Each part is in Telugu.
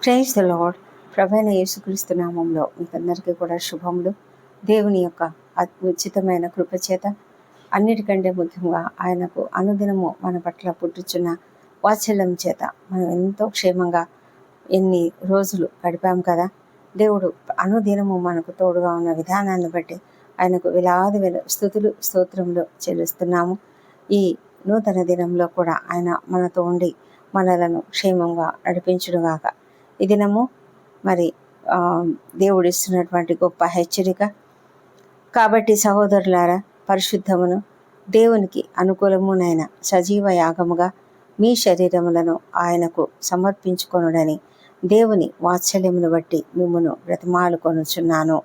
Praise the lord. ప్రభువైన యేసుక్రీస్తు నామంలో మీకందరికీ కూడా శుభములు. దేవుని యొక్క ఉచితమైన కృపచేత, అన్నిటికంటే ముఖ్యంగా ఆయనకు అనుదినము మన పట్ల పుట్టుచున్న వాత్సల్యం చేత మనం ఎంతో క్షేమంగా ఎన్ని రోజులు గడిపాం కదా. దేవుడు అనుదినము మనకు తోడుగా ఉన్న విధానాన్ని బట్టి ఆయనకు వేలాది స్తుతులు స్తోత్రములు చెల్లిస్తున్నాము. ఈ నూతన దినంలో కూడా ఆయన మనతో ఉండి మనలను క్షేమంగా నడిపించుడుగాక. ఈ దినము మరి దేవుడిస్తున్నటువంటి గొప్ప హెచ్చరిక. కాబట్టి సహోదరులారా, పరిశుద్ధమును దేవునికి అనుకూలమునైన సజీవ యాగముగా మీ శరీరములను ఆయనకు సమర్పించుకొనుడని దేవుని వాత్సల్యమును బట్టి మిమ్మును బ్రతిమాలుకొనుచున్నాను.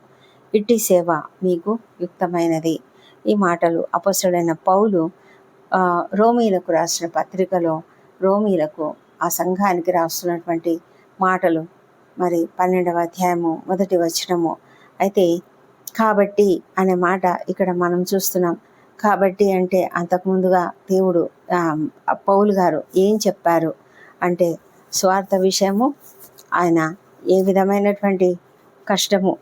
ఇట్టి సేవ మీకు యుక్తమైనది. ఈ మాటలు అపొస్తలుడైన పౌలు రోమీలకు రాసిన పత్రికలో రోమీలకు ఆ సంఘానికి రాస్తున్నటువంటి మాటలు. మరి 12వ అధ్యాయము 1వ వచనము. అయితే కాబట్టి అనే మాట ఇక్కడ మనం చూస్తున్నాం. కాబట్టి అంటే అంతకుముందుగా దేవుడు పౌలు గారు ఏం చెప్పారు అంటే, స్వార్థ విషయము ఆయన ఏ విధమైనటువంటి కష్టము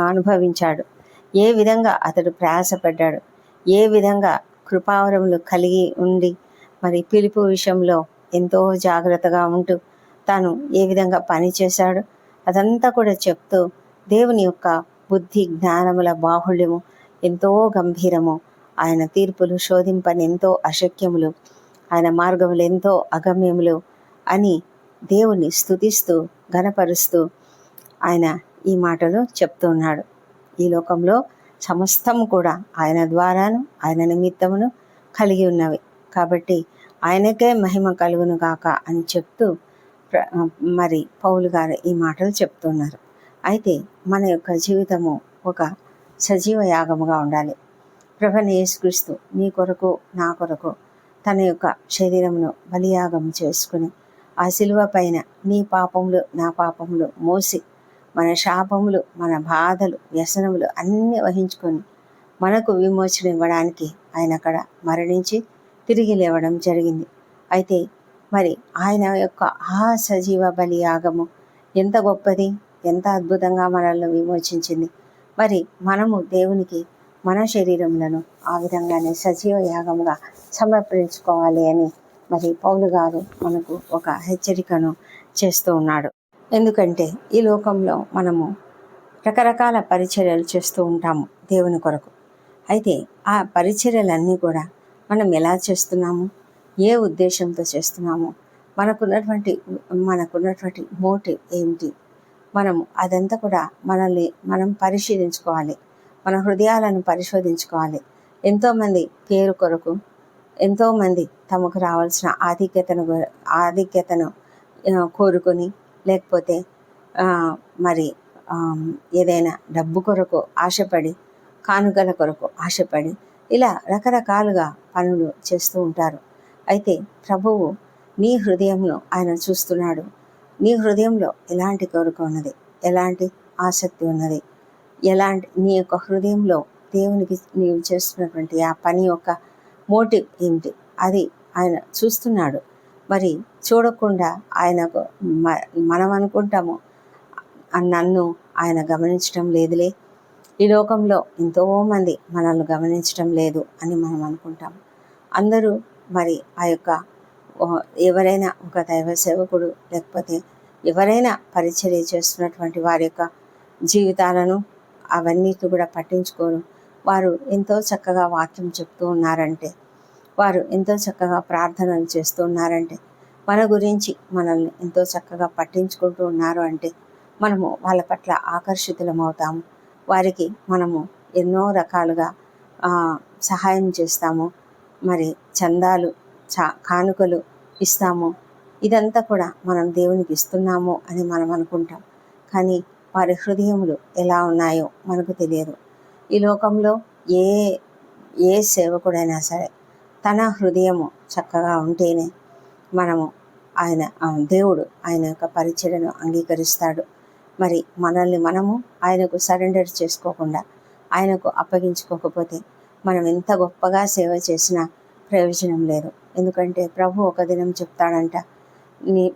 అనుభవించాడు, ఏ విధంగా అతడు ప్రయాసపడ్డాడు, ఏ విధంగా కృపావరములు కలిగి ఉండి మరి పిలుపు విషయంలో ఎంతో జాగ్రత్తగా ఉంటూ తాను ఏ విధంగా పనిచేశాడు, అదంతా కూడా చెప్తూ దేవుని యొక్క బుద్ధి జ్ఞానముల బాహుళ్యము ఎంతో గంభీరము, ఆయన తీర్పులు శోధింపని ఎంతో అశక్యములు, ఆయన మార్గములు ఎంతో అగమ్యములు అని దేవుని స్తుతిస్తూ ఘనపరుస్తూ ఆయన ఈ మాటలు చెప్తున్నాడు. ఈ లోకంలో సమస్తము కూడా ఆయన ద్వారాను ఆయన నిమిత్తమును కలిగి ఉన్నవి. కాబట్టి ఆయనకే మహిమ కలుగును గాక అని చెప్తూ మరి పౌలు గారు ఈ మాటలు చెప్తున్నారు. అయితే మన యొక్క జీవితము ఒక సజీవ యాగముగా ఉండాలి. ప్రభువైన యేసుక్రీస్తు నీ కొరకు నా కొరకు తన యొక్క శరీరమును బలియాగం చేసుకుని ఆ శిలువ పైన నీ పాపములు నా పాపములు మోసి మన శాపములు మన బాధలు వ్యసనములు అన్నీ వహించుకొని మనకు విమోచన ఇవ్వడానికి ఆయన అక్కడ మరణించి తిరిగి లేవడం జరిగింది. అయితే మరి ఆయన యొక్క ఆ సజీవ బలి యాగము ఎంత గొప్పది, ఎంత అద్భుతంగా మనల్ని విమోచించింది. మరి మనము దేవునికి మన శరీరములను ఆ విధంగానే సజీవ యాగముగా సమర్పించుకోవాలి అని మరి పౌలు గారు మనకు ఒక హెచ్చరికను చేస్తూ ఉన్నాడు. ఎందుకంటే ఈ లోకంలో మనము రకరకాల పరిచర్యలు చేస్తూ ఉంటాము దేవుని కొరకు. అయితే ఆ పరిచర్యలన్నీ కూడా మనం ఎలా చేస్తున్నాము, ఏ ఉద్దేశంతో చేస్తున్నాము, మనకున్నటువంటి మోటివ్ ఏమిటి, మనము అదంతా కూడా మనల్ని మనం పరిశీలించుకోవాలి. మన హృదయాలను పరిశోధించుకోవాలి. ఎంతోమంది పేరు కొరకు, ఎంతోమంది తమకు రావాల్సిన ఆధిక్యతను కోరుకొని, లేకపోతే మరి ఏదైనా డబ్బు కొరకు ఆశపడి, కానుకల కొరకు ఆశపడి, ఇలా రకరకాలుగా పనులు చేస్తూ ఉంటారు. అయితే ప్రభువు నీ హృదయంను ఆయన చూస్తున్నాడు. నీ హృదయంలో ఎలాంటి కోరిక ఉన్నది, ఎలాంటి ఆసక్తి ఉన్నది, నీ యొక్క హృదయంలో దేవునికి నీవు చేస్తున్నటువంటి ఆ పని యొక్క మోటివ్ ఏమిటి, అది ఆయన చూస్తున్నాడు. మరి చూడకుండా ఆయనకు మనం అనుకుంటాము నన్ను ఆయన గమనించడం లేదులే, ఈ లోకంలో ఎంతోమంది మనల్ని గమనించడం లేదు అని మనం అనుకుంటాం. అందరూ మరి ఆ యొక్క ఎవరైనా ఒక దైవ సేవకుడు లేకపోతే ఎవరైనా పరిచర్య చేస్తున్నటువంటి వారి యొక్క జీవితాలను అవన్నిటిని కూడా పట్టించుకోరు. వారు ఎంతో చక్కగా వాక్యం చెప్తూ ఉన్నారంటే, వారు ఎంతో చక్కగా ప్రార్థనలు చేస్తూ ఉన్నారంటే, మన గురించి మనల్ని ఎంతో చక్కగా పట్టించుకుంటూ ఉన్నారు అంటే మనము వాళ్ళ పట్ల ఆకర్షితులమవుతాము. వారికి మనము ఎన్నో రకాలుగా సహాయం చేస్తాము. మరి చందాలు కానుకలు ఇస్తాము. ఇదంతా కూడా మనం దేవునికి ఇస్తున్నాము అని మనం అనుకుంటాం. కానీ వారి హృదయములు ఎలా ఉన్నాయో మనకు తెలియదు. ఈ లోకంలో ఏ సేవకుడైనా సరే తన హృదయము చక్కగా ఉంటేనే దేవుడు ఆయన యొక్క పరిచర్యను అంగీకరిస్తాడు. మరి మనల్ని మనము ఆయనకు సరెండర్ చేసుకోకుండా, ఆయనకు అప్పగించుకోకపోతే మనం ఎంత గొప్పగా సేవ చేసినా ప్రయోజనం లేదు. ఎందుకంటే ప్రభు ఒక దినం చెప్తాడంట,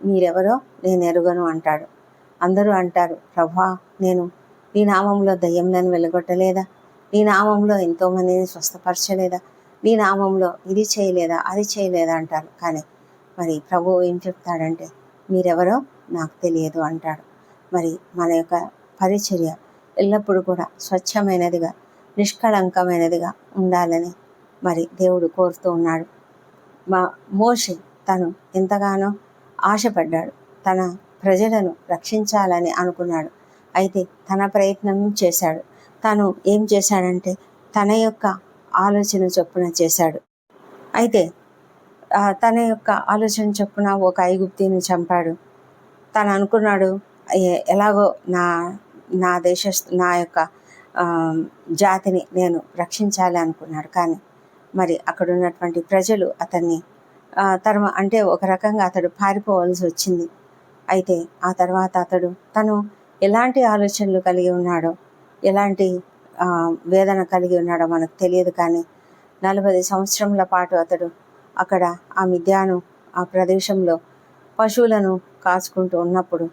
మీరెవరో నేను ఎరుగను అంటాడు. అందరూ అంటారు, ప్రభువా, నేను నీ నామంలో దయ్యంలను వెళ్ళగొట్టలేదా? నీ నామంలో ఎంతోమందిని స్వస్థపరచలేదా? నీ నామంలో ఇది చేయలేదా, అది చేయలేదా అంటారు. కానీ మరి ప్రభువు ఏం చెప్తాడంటే, మీరెవరో నాకు తెలియదు అంటాడు. మరి మన యొక్క పరిచర్య ఎల్లప్పుడూ కూడా స్వచ్ఛమైనదిగా, నిష్కళంకమైనదిగా ఉండాలని మరి దేవుడు కోరుతూ ఉన్నాడు. మోషే తను ఎంతగానో ఆశపడ్డాడు, తన ప్రజలను రక్షించాలని అనుకున్నాడు. అయితే తన ప్రయత్నం చేశాడు. తను ఏం చేశాడంటే తన యొక్క ఆలోచన చొప్పున చేశాడు. అయితే తన యొక్క ఆలోచన చొప్పున ఒక ఐగుప్తీని చంపాడు. తను అనుకున్నాడు, ఎలాగో నా నా నా యొక్క జాతిని నేను రక్షించాలి అనుకున్నాడు. కానీ మరి అక్కడ ఉన్నటువంటి ప్రజలు అతన్ని అంటే ఒక రకంగా అతడు పారిపోవాల్సి వచ్చింది. అయితే ఆ తర్వాత తను ఎలాంటి ఆలోచనలు కలిగి ఉన్నాడో, ఎలాంటి వేదన కలిగి ఉన్నాడో మనకు తెలియదు. కానీ 40 సంవత్సరముల పాటు అతడు అక్కడ ఆ మిద్యాను ఆ ప్రదేశంలో పశువులను కాచుకుంటూ ఉన్నప్పుడు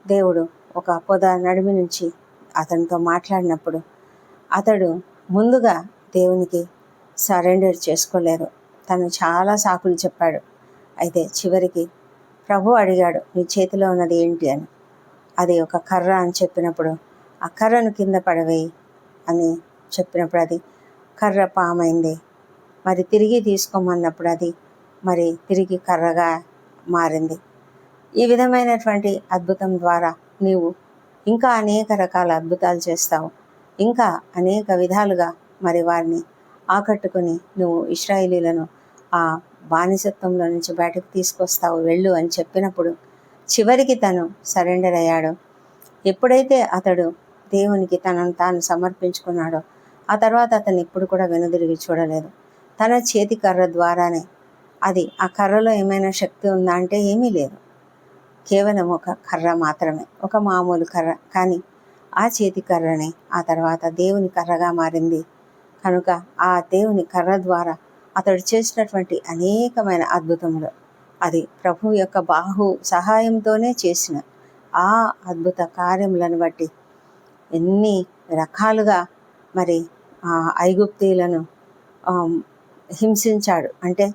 దేవుడు ఒక పొద నడిమి నుంచి అతనితో మాట్లాడినప్పుడు అతడు ముందుగా దేవునికి సరెండర్ చేసుకోలేదు. తను చాలా సాకులు చెప్పాడు. అయితే చివరికి ప్రభు అడిగాడు, నీ చేతిలో ఉన్నది ఏంటి అని. అది ఒక కర్ర అని చెప్పినప్పుడు, ఆ కర్రను కింద పడవేయి అని చెప్పినప్పుడు అది కర్ర పామైంది. మరి తిరిగి తీసుకోమన్నప్పుడు అది మరి తిరిగి కర్రగా మారింది. ఈ విధమైనటువంటి అద్భుతం ద్వారా నీవు ఇంకా అనేక రకాల అద్భుతాలు చేస్తావు. ఇంకా అనేక విధాలుగా మరి వారిని ఆకట్టుకొని నువ్వు ఇశ్రాయేలీలను ఆ బానిసత్వంలో నుంచి బయటకు తీసుకొస్తావు, వెళ్ళు అని చెప్పినప్పుడు చివరికి తను సరెండర్ అయ్యాడు. ఎప్పుడైతే అతడు దేవునికి తనను తాను సమర్పించుకున్నాడో ఆ తర్వాత అతను ఎప్పుడు కూడా వెనుదిరిగి చూడలేదు. తన చేతి కర్ర ద్వారానే, అది ఆ కర్రలో ఏమైనా శక్తి ఉందా అంటే ఏమీ లేదు, కేవలం ఒక కర్ర మాత్రమే, ఒక మామూలు కర్ర. కానీ ఆ చేతి కర్రనే ఆ తర్వాత దేవుని కర్రగా మారింది. కనుక ఆ దేవుని కర్ర ద్వారా అతడు చేసినటువంటి అనేకమైన అద్భుతములు, అది ప్రభు యొక్క బాహు సహాయంతోనే చేసిన ఆ అద్భుత కార్యములను బట్టి ఎన్ని రకాలుగా మరి ఐగుప్తీయులను హింసించాడు. అంటే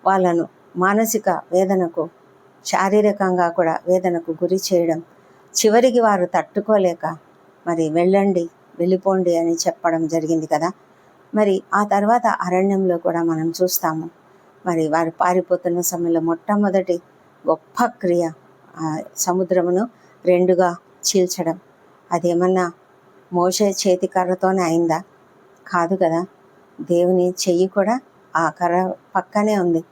వాళ్ళను మానసిక వేదనకు, శారీరకంగా కూడా వేదనకు గురి చేయడం, చివరికి వారు తట్టుకోలేక మరి వెళ్ళండి, వెళ్ళిపోండి అని చెప్పడం జరిగింది కదా. మరి ఆ తర్వాత అరణ్యంలో కూడా మనం చూస్తాము, మరి వారు పారిపోతున్న సమయంలో మొట్టమొదటి గొప్ప క్రియ సముద్రమును రెండుగా చీల్చడం. అదేమన్నా మోషే చేతి కర్రతోనే అయిందా? కాదు కదా. దేవుని చెయ్యి కూడా ఆ కర్ర పక్కనే ఉంది.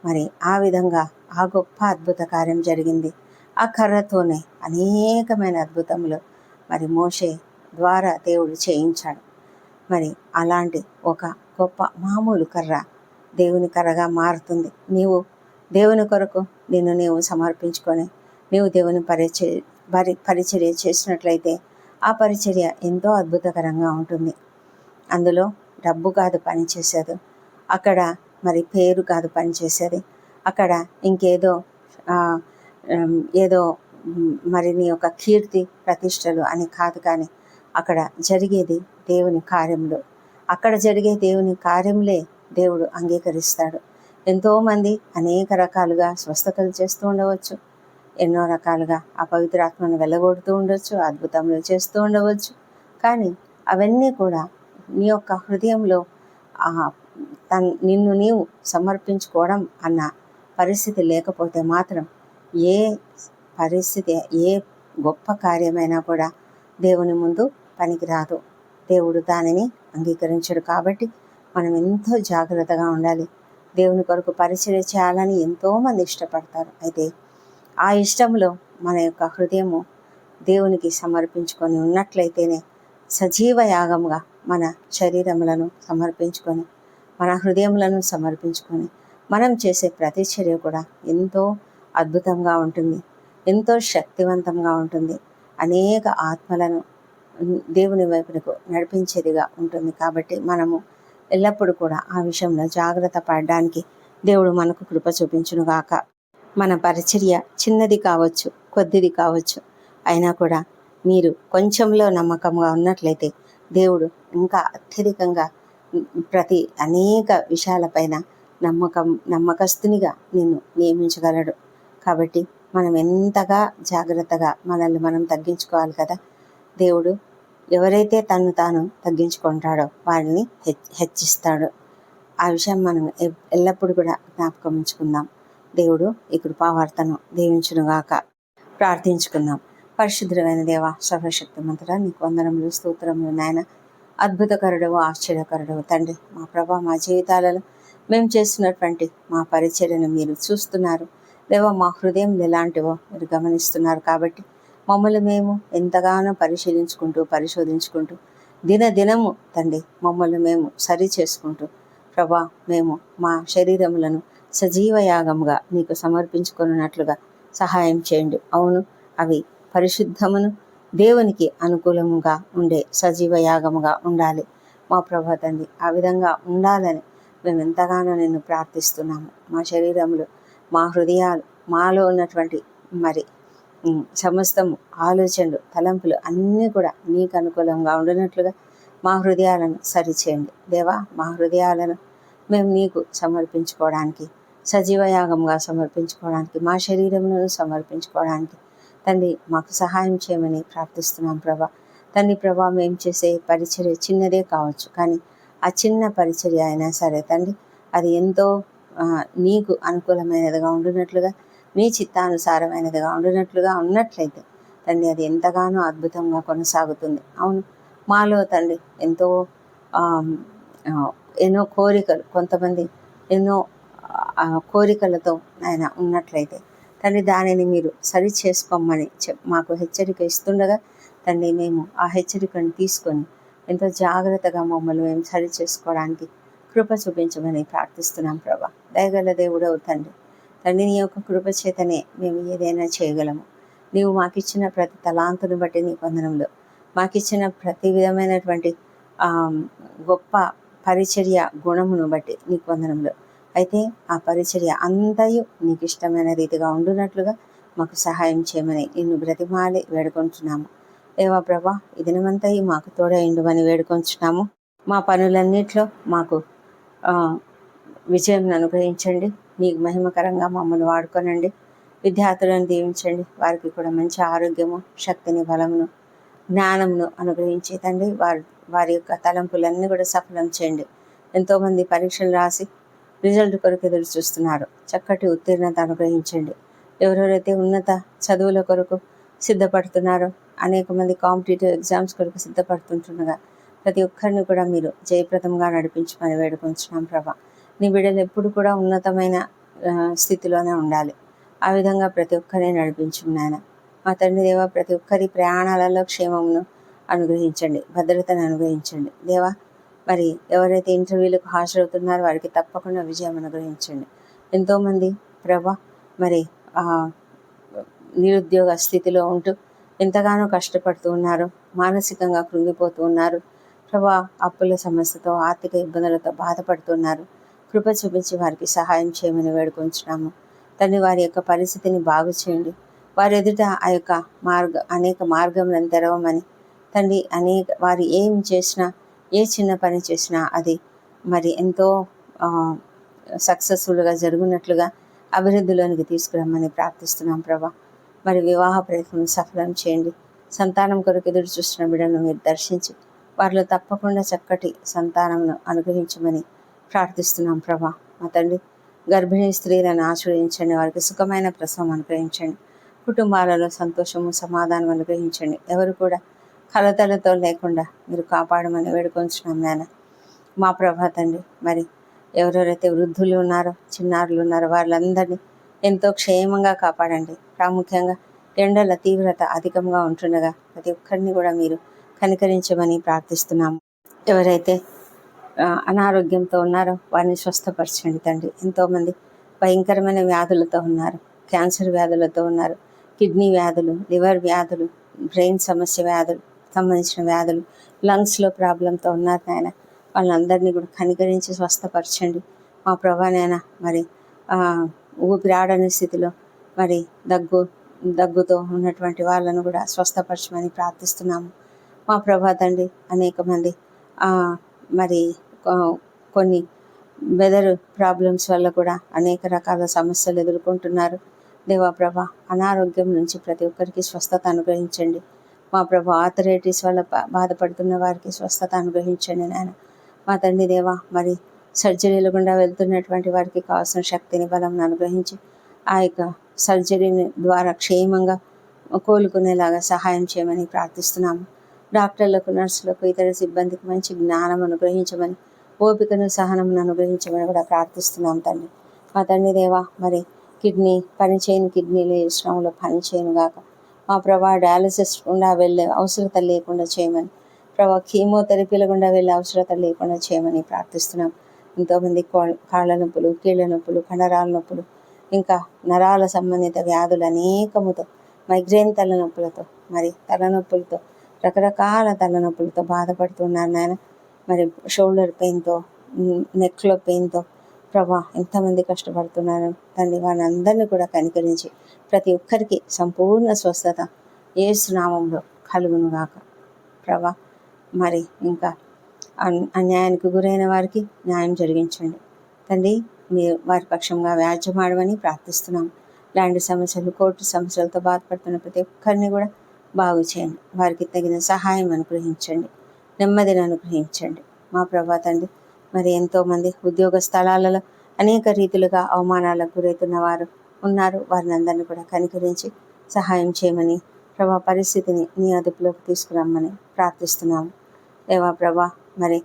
మరి ఆ విధంగా ఆ గొప్ప అద్భుత కార్యం జరిగింది. ఆ కర్రతోనే అనేకమైన అద్భుతములు మరి మోషే ద్వారా దేవుడు చేయించాడు. మరి అలాంటి ఒక గొప్ప మామూలు కర్ర దేవుని కర్రగా మారుతుంది. నీవు దేవుని కొరకు నిన్ను నీవు సమర్పించుకొని నీవు దేవుని పరిచర్య చేసినట్లయితే ఆ పరిచర్య ఎంతో అద్భుతకరంగా ఉంటుంది. అందులో డబ్బు కాదు పనిచేసేది, అక్కడ మరి పేరు కాదు పనిచేసేది, అక్కడ ఇంకేదో ఏదో మరి నీ యొక్క కీర్తి ప్రతిష్టలు అని కాదు. కానీ అక్కడ జరిగేది దేవుని కార్యములు. అక్కడ జరిగే దేవుని కార్యములే దేవుడు అంగీకరిస్తాడు. ఎంతోమంది అనేక రకాలుగా స్వస్థతలు చేస్తూ ఉండవచ్చు, ఎన్నో రకాలుగా అపవిత్రాత్మను వెళ్ళగొడుతూ ఉండొచ్చు, అద్భుతములు చేస్తూ ఉండవచ్చు. కానీ అవన్నీ కూడా నీ యొక్క హృదయంలో నిన్ను నీవు సమర్పించుకోవడం అన్న పరిస్థితి లేకపోతే మాత్రం ఏ పరిస్థితి, ఏ గొప్ప కార్యమైనా కూడా దేవుని ముందు పనికిరాదు. దేవుడు దానిని అంగీకరించడు. కాబట్టి మనం ఎంతో జాగ్రత్తగా ఉండాలి. దేవుని కొరకు పరిచర్య చేయాలని ఎంతోమంది ఇష్టపడతారు. అయితే ఆ ఇష్టంలో మన యొక్క హృదయము దేవునికి సమర్పించుకొని ఉన్నట్లయితేనే, సజీవ యాగముగా మన శరీరములను సమర్పించుకొని, మన హృదయములను సమర్పించుకొని మనం చేసే ప్రతి చర్య కూడా ఎంతో అద్భుతంగా ఉంటుంది, ఎంతో శక్తివంతంగా ఉంటుంది, అనేక ఆత్మలను దేవుని వైపునకు నడిపించేదిగా ఉంటుంది. కాబట్టి మనము ఎల్లప్పుడూ కూడా ఆ విషయంలో జాగ్రత్త పడడానికి దేవుడు మనకు కృప చూపించునుగాక. మన పరిచర్య చిన్నది కావచ్చు, కొద్దిది కావచ్చు, అయినా కూడా మీరు కొంచెంలో నమ్మకంగా ఉన్నట్లయితే దేవుడు ఇంకా అత్యధికంగా ప్రతి అనేక విషయాలపైన నమ్మకస్తునిగా నిన్ను నియమించగలడు. కాబట్టి మనం ఎంతగా జాగ్రత్తగా మనల్ని మనం తగ్గించుకోవాలి కదా. దేవుడు ఎవరైతే తను తాను తగ్గించుకుంటాడో వారిని హెచ్చిస్తాడు. ఆ విషయం మనం ఎల్లప్పుడూ కూడా జ్ఞాపకం ఉంచుకుందాం. దేవుడు ఈ కృపావార్తను దీవించునుగాక. ప్రార్థించుకుందాం. పరిశుద్ధమైన దేవ, సర్వశక్తిమంతుడా, నీకు వందనములు, స్తోత్రములు నాయన. అద్భుతకరుడవు, ఆశ్చర్యకరుడవు తండ్రి. మా ప్రభా, మా జీవితాలలో మేము చేస్తున్నటువంటి మా పరిచర్యను మీరు చూస్తున్నారు దేవా. మా హృదయం ఎలాంటివో మీరు గమనిస్తున్నారు. కాబట్టి మమ్మల్ని మేము ఎంతగానో పరిశోధించుకుంటూ దినదినము తండ్రి మమ్మల్ని మేము సరి చేసుకుంటూ ప్రభా, మేము మా శరీరములను సజీవ యాగముగా నీకు సమర్పించుకున్నట్లుగా సహాయం చేయండి. అవును, అవి పరిశుద్ధమును దేవునికి అనుకూలముగా ఉండే సజీవ యాగముగా ఉండాలి మా ప్రభా తండ్రి. ఆ విధంగా ఉండాలని మేము ఎంతగానో నిన్ను ప్రార్థిస్తున్నాము. మా శరీరములు, మా హృదయాలు, మాలో ఉన్నటువంటి మరి సమస్తము ఆలోచనలు, తలంపులు అన్నీ కూడా నీకు అనుకూలంగా ఉండినట్లుగా మా హృదయాలను సరిచేయండి దేవా. మా హృదయాలను మేము నీకు సమర్పించుకోవడానికి, సజీవ యాగంగా సమర్పించుకోవడానికి, మా శరీరములను సమర్పించుకోవడానికి తండ్రి మాకు సహాయం చేయమని ప్రార్థిస్తున్నాం ప్రభా. తండ్రి ప్రభా, మేము చేసే పరిచర్య చిన్నదే కావచ్చు, కానీ ఆ చిన్న పరిచర్య అయినా సరే తండ్రి అది ఎంతో నీకు అనుకూలమైనదిగా ఉండినట్లుగా, నీ చిత్తానుసారమైనదిగా ఉన్నట్లయితే తండ్రి అది ఎంతగానో అద్భుతంగా కొనసాగుతుంది. అవును, మాలో తండ్రి ఎన్నో కోరికలు, కొంతమంది ఎన్నో కోరికలతో ఆయన ఉన్నట్లయితే తండ్రి దానిని మీరు సరి చేసుకోమని మాకు హెచ్చరిక ఇస్తుండగా తండ్రి మేము ఆ హెచ్చరికను తీసుకొని ఎంతో జాగ్రత్తగా మమ్మల్ని మేము సరి చేసుకోవడానికి కృప చూపించమని ప్రార్థిస్తున్నాం ప్రభా. దయగల దేవుడవు తండ్రి. తండ్రి నీ యొక్క కృప చేతనే మేము ఏదైనా చేయగలము. నీవు మాకిచ్చిన ప్రతి తలాంతును బట్టి నీ వందనంలో, మాకిచ్చిన ప్రతి విధమైనటువంటి గొప్ప పరిచర్య గుణమును బట్టి నీకు వందనంలో. అయితే ఆ పరిచర్య అంతయు నీకు ఇష్టమైన రీతిగా ఉండునట్లుగా మాకు సహాయం చేయమని నిన్ను బ్రతిమాలి వేడుకుంటున్నాము దేవా ప్రభా. ఈ దినమంతయు మాకు తోడైండుమని వేడుకొంచున్నాము. మా పనులన్నిట్లో మాకు విజయం అనుగ్రహించండి. నీకు మహిమకరంగా మమ్మల్ని వాడుకోనండి. విద్యార్థులను దీవించండి. వారికి కూడా మంచి ఆరోగ్యము, శక్తిని, బలమును, జ్ఞానమును అనుగ్రహించి తండ్రి వారి యొక్క తలంపులన్నీ కూడా సఫలం చేయండి. ఎంతోమంది పరీక్షలు రాసి రిజల్ట్ కొరకు ఎదురు చూస్తున్నారు. చక్కటి ఉత్తీర్ణత అనుగ్రహించండి. ఎవరెవరైతే ఉన్నత చదువుల కొరకు సిద్ధపడుతున్నారో, అనేక మంది కాంపిటేటివ్ ఎగ్జామ్స్ కొరకు సిద్ధపడుతుంటుండగా ప్రతి ఒక్కరిని కూడా మీరు జయప్రదంగా నడిపించమని వేడుకొంచున్నాం ప్రభా. నీ బిడ్డలు ఎప్పుడు కూడా ఉన్నతమైన స్థితిలోనే ఉండాలి. ఆ విధంగా ప్రతి ఒక్కరిని నడిపించున్నాయన మా తండ్రి దేవా. ప్రతి ఒక్కరి ప్రయాణాలలో క్షేమమును అనుగ్రహించండి, భద్రతను అనుగ్రహించండి దేవా. మరి ఎవరైతే ఇంటర్వ్యూలకు హాజరవుతున్నారో వారికి తప్పకుండా విజయం అనుగ్రహించండి. ఎంతోమంది ప్రభా మరి నిరుద్యోగ స్థితిలో ఉంటూ ఎంతగానో కష్టపడుతూ ఉన్నారు, మానసికంగా కృంగిపోతూ ఉన్నారు ప్రభా. అప్పుల సమస్యతో, ఆర్థిక ఇబ్బందులతో బాధపడుతున్నారు. కృప చూపించి వారికి సహాయం చేయమని వేడుకొంచున్నాము తండ్రి. వారి యొక్క పరిస్థితిని బాగు చేయండి. వారి ఎదుట ఆ యొక్క అనేక మార్గములను తెరవమని తండ్రి. వారు ఏం చేసినా, ఏ చిన్న పని చేసినా అది మరి ఎంతో సక్సెస్ఫుల్గా జరుగునట్లుగా అభివృద్ధిలోనికి తీసుకురమ్మని ప్రార్థిస్తున్నాం ప్రభా. మరి వివాహ ప్రయత్నం సఫలం చేయండి. సంతానం కొరకు ఎదురు చూస్తున్న బిడ్డలను మీరు దర్శించి వారిలో తప్పకుండా చక్కటి సంతానమును అనుగ్రహించమని ప్రార్థిస్తున్నాం ప్రభా. మా తండ్రి, గర్భిణీ స్త్రీలను ఆశ్రయించండి. వారికి సుఖమైన ప్రసవం అనుగ్రహించండి. కుటుంబాలలో సంతోషము, సమాధానం అనుగ్రహించండి. ఎవరు కూడా కలతలతో లేకుండా మీరు కాపాడమని వేడుకొంచున్నాం నాయన మా ప్రభా తండ్రి. మరి ఎవరెవరైతే వృద్ధులు ఉన్నారో, చిన్నారులు ఉన్నారో వాళ్ళందరినీ ఎంతో క్షేమంగా కాపాడండి. ప్రాముఖ్యంగా ఎండల తీవ్రత అధికంగా ఉంటుండగా ప్రతి ఒక్కరిని కూడా మీరు కనికరించమని ప్రార్థిస్తున్నాము. ఎవరైతే అనారోగ్యంతో ఉన్నారో వారిని స్వస్థపరచండి తండ్రి. ఎంతోమంది భయంకరమైన వ్యాధులతో ఉన్నారు, క్యాన్సర్ వ్యాధులతో ఉన్నారు, కిడ్నీ వ్యాధులు, లివర్ వ్యాధులు, బ్రెయిన్ సమస్య వ్యాధులు సంబంధించిన వ్యాధులు, లంగ్స్లో ప్రాబ్లంతో ఉన్నారు నాయన. వాళ్ళందరినీ కూడా కనికరించి స్వస్థపరచండి మా ప్రభా నాయన. మరి ఊపిరాడని స్థితిలో మరి దగ్గు, దగ్గుతో ఉన్నటువంటి వాళ్ళను కూడా స్వస్థపరచమని ప్రార్థిస్తున్నాము. మా ప్రభా తండ్రి, అనేక మంది మరి కొన్ని వెదర్ ప్రాబ్లమ్స్ వల్ల కూడా అనేక రకాల సమస్యలు ఎదుర్కొంటున్నారు. దేవా ప్రభా, అనారోగ్యం నుంచి ప్రతి ఒక్కరికి స్వస్థత అనుగ్రహించండి. మా ప్రభా, ఆర్థరైటిస్ వల్ల బాధపడుతున్న వారికి స్వస్థత అనుగ్రహించండి నాయన. మా తండ్రి దేవా, మరి సర్జరీలు గుండా వెళ్తున్నటువంటి వారికి కావాల్సిన శక్తిని, బలం అనుగ్రహించి ఆ యొక్క సర్జరీని ద్వారా క్షేమంగా కోలుకునేలాగా సహాయం చేయమని ప్రార్థిస్తున్నాము. డాక్టర్లకు, నర్సులకు, ఇతర సిబ్బందికి మంచి జ్ఞానం అనుగ్రహించమని, ఓపికను, సహనమును అనుగ్రహించమని కూడా ప్రార్థిస్తున్నాం తండ్రి. మా తండ్రి దేవా, మరి పనిచేయని కిడ్నీలు ఏ శ్రమంలో పనిచేయను గాక. మా ప్రభా, డయాలసిస్ గుండా వెళ్ళే అవసరత లేకుండా చేయమని, ప్రభా కీమోథెరపీల గుండా వెళ్ళే అవసరత లేకుండా చేయమని ప్రార్థిస్తున్నాం. ఎంతోమంది కాళ్ళ నొప్పులు, కీళ్ళ నొప్పులు, కండరాల నొప్పులు, ఇంకా నరాల సంబంధిత వ్యాధులు అనేకముతో, మైగ్రేన్ తలనొప్పులతో, మరి తలనొప్పులతో, రకరకాల తలనొప్పులతో బాధపడుతున్నారు నాయన. మరి షోల్డర్ పెయిన్తో, నెక్లో పెయిన్తో ప్రభా ఎంతమంది కష్టపడుతున్నారు తండ్రి. వారిని అందరినీ కూడా కనికరించి ప్రతి ఒక్కరికి సంపూర్ణ స్వస్థత యేసు నామంలో కలుగునుగాక. ప్రభా, మరి ఇంకా అన్యాయానికి గురైన వారికి న్యాయం జరిగించండి తండ్రి. మీరు వారి పక్షంగా వ్యాజ్యమాడమని ప్రార్థిస్తున్నాం. ల్యాండ్ సమస్యలు, కోర్టు సమస్యలతో బాధపడుతున్న ప్రతి ఒక్కరిని కూడా బాగు చేయండి. వారికి తగిన సహాయం అనుగ్రహించండి, నెమ్మదిని అనుగ్రహించండి. మా ప్రభా తండ్రి, మరి ఎంతోమంది ఉద్యోగ స్థలాలలో అనేక రీతిలుగా అవమానాలకు గురవుతున్న వారు ఉన్నారు. వారిని అందరినీ కూడా కనికరించి సహాయం చేయమని, ప్రభా పరిస్థితిని నీ అదుపులోకి తీసుకురమ్మని ప్రార్థిస్తున్నాము. దేవా ప్రభా, మరి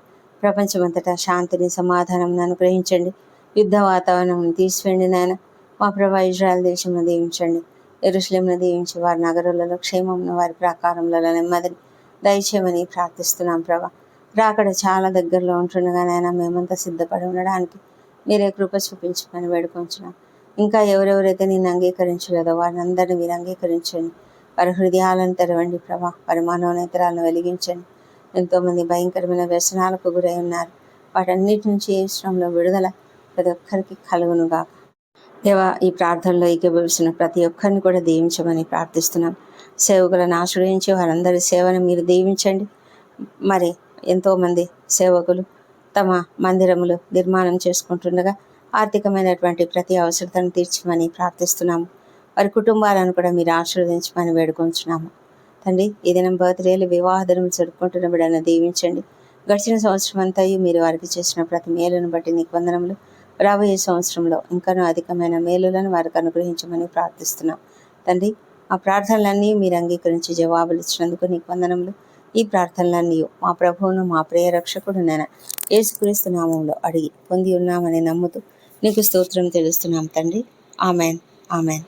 ప్రపంచమంతటా శాంతిని, సమాధానం అనుగ్రహించండి. యుద్ధ వాతావరణం తీసివేయండి నాయన. మా ప్రభా, ఇజ్రాయెల్ దేశంలో దీవించండి. యెరూషలేమును దీవించి వారి నగరాలలో క్షేమమును, వారి ప్రాకారములలో నెమ్మదిని దయచేయమని ప్రార్థిస్తున్నాం. ప్రభా, రాకడ చాలా దగ్గరలో ఉంటుండగా నాయన, మేమంతా సిద్ధపడి ఉండడానికి మీరే కృప చూపించమని వేడుకొంచున్నాం. ఇంకా ఎవరెవరైతే నేను అంగీకరించలేదో వారిని అందరినీ మీరు అంగీకరించండి. వారి హృదయాలను తెరవండి ప్రభా. వారి మనోనేతరాలను వెలిగించండి. ఎంతోమంది భయంకరమైన వ్యసనాలకు గురై ఉన్నారు. వాటన్నిటి నుంచి ఏ శ్రమంలో విడుదల ప్రతి ఒక్కరికి కలుగునుగా. దేవా, ఈ ప్రార్థనలో ఏకీభవిస్తున్న ప్రతి ఒక్కరిని కూడా దీవించమని ప్రార్థిస్తున్నాం. సేవకులను ఆశ్రయించి వారందరి సేవను మీరు దీవించండి. మరి ఎంతోమంది సేవకులు తమ మందిరములు నిర్మాణం చేసుకుంటుండగా ఆర్థికమైనటువంటి ప్రతి అవసరతను తీర్చమని ప్రార్థిస్తున్నాము. వారి కుటుంబాలను కూడా మీరు ఆశీర్వదించమని వేడుకొంచున్నాము తండ్రి. ఈ దినం బర్త్డేలు, వివాహ దినం జరుపుకుంటున్న బిడ్డలను దీవించండి. గడిచిన సంవత్సరం అంతా మీరు వారికి చేసిన ప్రతి మేలును బట్టి నీకు వందనములు. రాబోయే సంవత్సరంలో ఇంకనూ అధికమైన మేలులను వారికి అనుగ్రహించమని ప్రార్థిస్తున్నాం తండ్రి. ఆ ప్రార్థనలన్నీ మీరు అంగీకరించి జవాబులు ఇచ్చినందుకు నీకు వందనములు. ఈ ప్రార్థనలన్నీ మా ప్రభువును, మా ప్రియ రక్షకుడునైన యేసుక్రీస్తు నామములో అడిగి పొంది ఉన్నామని నమ్ముతూ నీకు స్తోత్రం తెలుస్తున్నాం తండ్రి. Amen, amen.